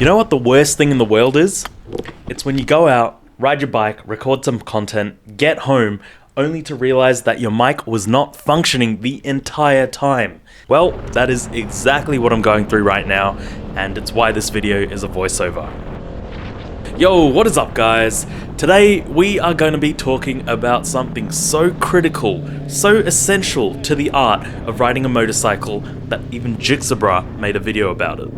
You know what the worst thing in the world is? It's when you go out, ride your bike, record some content, get home, only to realize that your mic was not functioning the entire time. Well, that is exactly what I'm going through right now, and it's why this video is a voiceover. Yo, what is up guys? Today we are going to be talking about something so critical, so essential to the art of riding a motorcycle that even Gixxer made a video about it.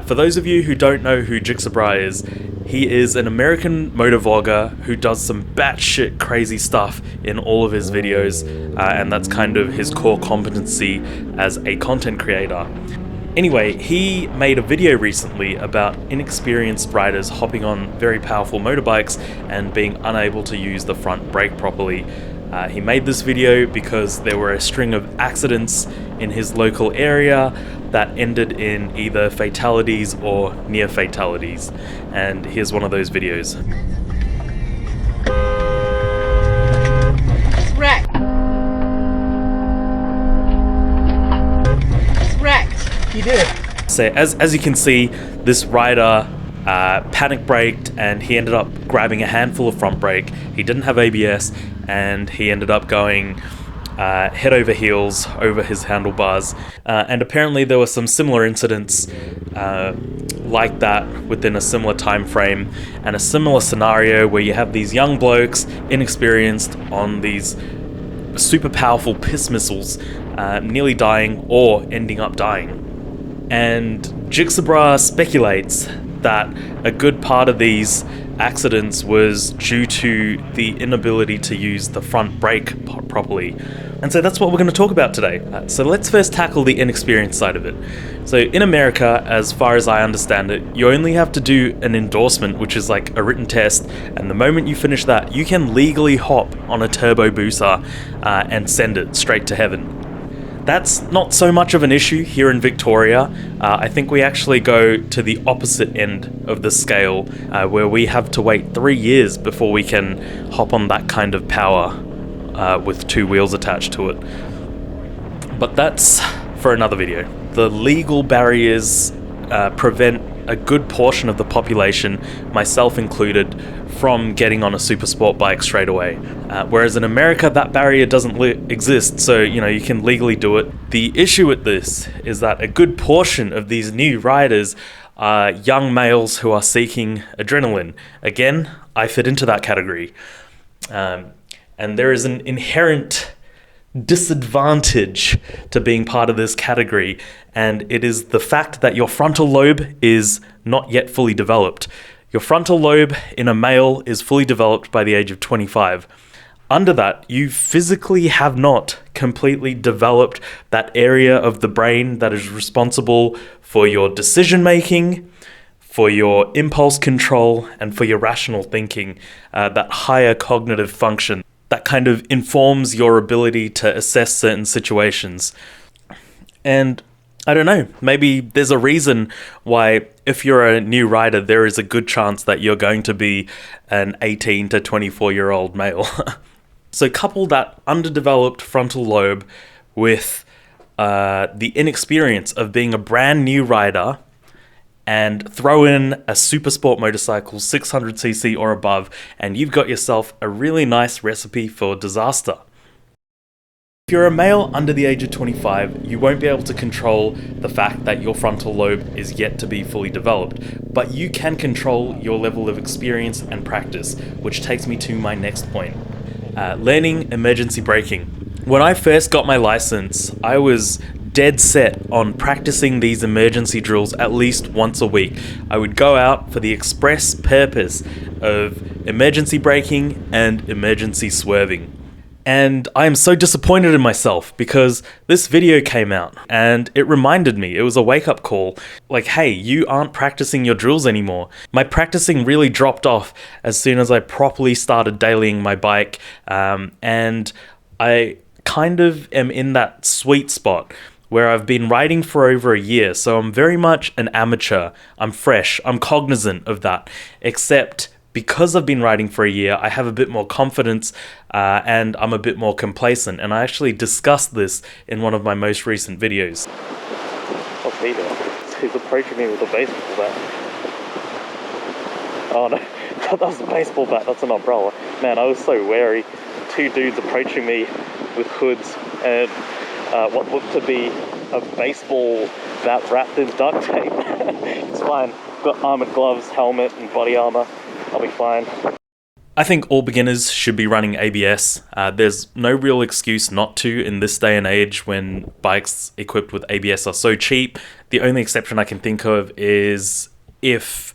For those of you who don't know who Gixxer is, he is an American motor vlogger who does some batshit crazy stuff in all of his videos, and that's kind of his core competency as a content creator. Anyway, he made a video recently about inexperienced riders hopping on very powerful motorbikes and being unable to use the front brake properly. He made this video because there were a string of accidents in his local area that ended in either fatalities or near fatalities. And here's one of those videos. Wrecked. He did. So as you can see, this rider panic braked and he ended up grabbing a handful of front brake. He didn't have ABS and he ended up going head over heels over his handlebars. And apparently there were some similar incidents like that within a similar time frame and a similar scenario where you have these young blokes, inexperienced, on these super powerful piss missiles, nearly dying or ending up dying. And Gixxer speculates that a good part of these accidents was due to the inability to use the front brake properly. And so that's what we're going to talk about today. So let's first tackle the inexperienced side of it. So in America, as far as I understand it, you only have to do an endorsement, which is like a written test, and the moment you finish that, you can legally hop on a turbo booster and send it straight to heaven. That's not so much of an issue here in Victoria. I think we actually go to the opposite end of the scale, where we have to wait 3 years before we can hop on that kind of power with two wheels attached to it. But that's for another video. The legal barriers prevent a good portion of the population, myself included, from getting on a super sport bike straight away. Whereas in America, that barrier doesn't exist, so you can legally do it. The issue with this is that a good portion of these new riders are young males who are seeking adrenaline. Again, I fit into that category. And there is an inherent disadvantage to being part of this category, and it is the fact that your frontal lobe is not yet fully developed. Your frontal lobe in a male is fully developed by the age of 25. Under that, you physically have not completely developed that area of the brain that is responsible for your decision making, for your impulse control, and for your rational thinking, that higher cognitive function that kind of informs your ability to assess certain situations. And I don't know, maybe there's a reason why if you're a new rider, there is a good chance that you're going to be an 18 to 24-year-old male. So couple that underdeveloped frontal lobe with the inexperience of being a brand new rider, and throw in a super sport motorcycle, 600cc or above, and you've got yourself a really nice recipe for disaster. If you're a male under the age of 25, you won't be able to control the fact that your frontal lobe is yet to be fully developed, but you can control your level of experience and practice, which takes me to my next point. Learning emergency braking. When I first got my license, I was dead set on practicing these emergency drills at least once a week. I would go out for the express purpose of emergency braking and emergency swerving. And I am so disappointed in myself because this video came out and it reminded me, it was a wake-up call, like, hey, you aren't practicing your drills anymore. My practicing really dropped off as soon as I properly started dailying my bike, and I kind of am in that sweet spot where I've been riding for over a year, so I'm very much an amateur. I'm fresh, I'm cognizant of that, except because I've been riding for a year, I have a bit more confidence and I'm a bit more complacent. And I actually discussed this in one of my most recent videos. What's he doing? who's approaching me with a baseball bat. Oh no, that was a baseball bat, that's an umbrella. Man, I was so wary. 2 dudes approaching me with hoods and what looked to be a baseball bat wrapped in duct tape. It's fine. Got armored gloves, helmet, and body armor. I'll be fine. I think all beginners should be running ABS. There's no real excuse not to in this day and age when bikes equipped with ABS are so cheap. The only exception I can think of is if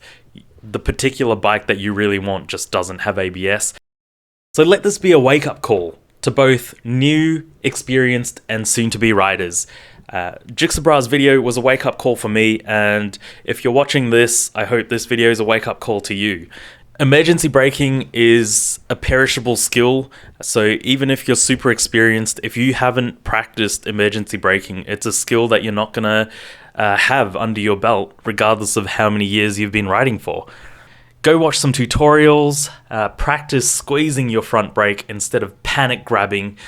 the particular bike that you really want just doesn't have ABS. So let this be a wake-up call to both new, experienced, and soon-to-be riders. Gixxer brah's video was a wake-up call for me, and if you're watching this, I hope this video is a wake-up call to you. Emergency braking is a perishable skill, so even if you're super experienced, if you haven't practiced emergency braking, it's a skill that you're not gonna have under your belt, regardless of how many years you've been riding for. Go watch some tutorials, practice squeezing your front brake instead of panic grabbing.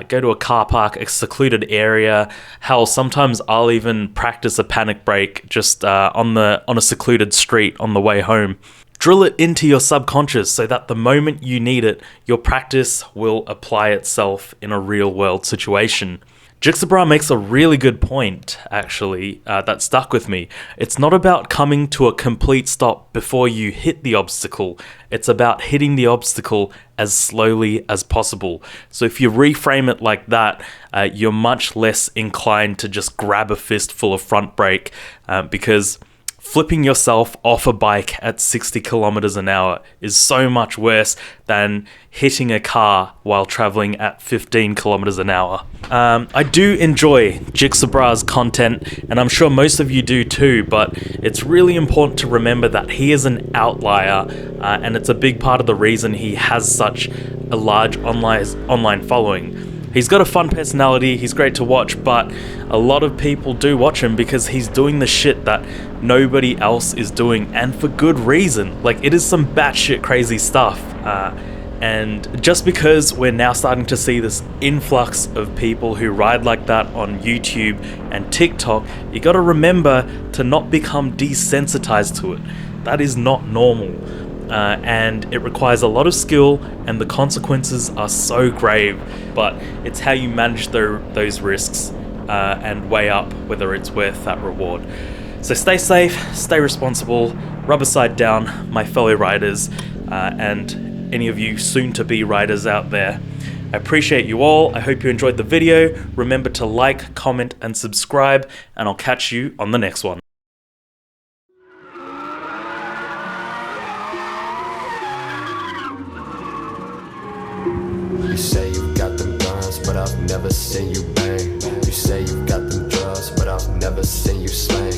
Go to a car park, a secluded area. Hell, sometimes I'll even practice a panic brake just on a secluded street on the way home. Drill it into your subconscious so that the moment you need it, your practice will apply itself in a real world situation. Gixxer brah makes a really good point, actually, that stuck with me. It's not about coming to a complete stop before you hit the obstacle. It's about hitting the obstacle as slowly as possible. So if you reframe it like that, you're much less inclined to just grab a fistful of front brake because flipping yourself off a bike at 60 kilometers an hour is so much worse than hitting a car while traveling at 15 kilometers an hour. I do enjoy Gixxer brah's content, and I'm sure most of you do too, but it's really important to remember that he is an outlier, and it's a big part of the reason he has such a large online following. He's got a fun personality, he's great to watch, but a lot of people do watch him because he's doing the shit that nobody else is doing, and for good reason. Like, it is some batshit crazy stuff. And just because we're now starting to see this influx of people who ride like that on YouTube and TikTok, you gotta remember to not become desensitized to it. That is not normal. And it requires a lot of skill, and the consequences are so grave, but it's how you manage those risks and weigh up whether it's worth that reward. So stay safe, stay responsible, rubber side down, my fellow riders, and any of you soon-to-be riders out there. I appreciate you all. I hope you enjoyed the video. Remember to like, comment, and subscribe, and I'll catch you on the next one. You say you've got them guns, but I've never seen you bang. You say you've got them drugs, but I've never seen you slang.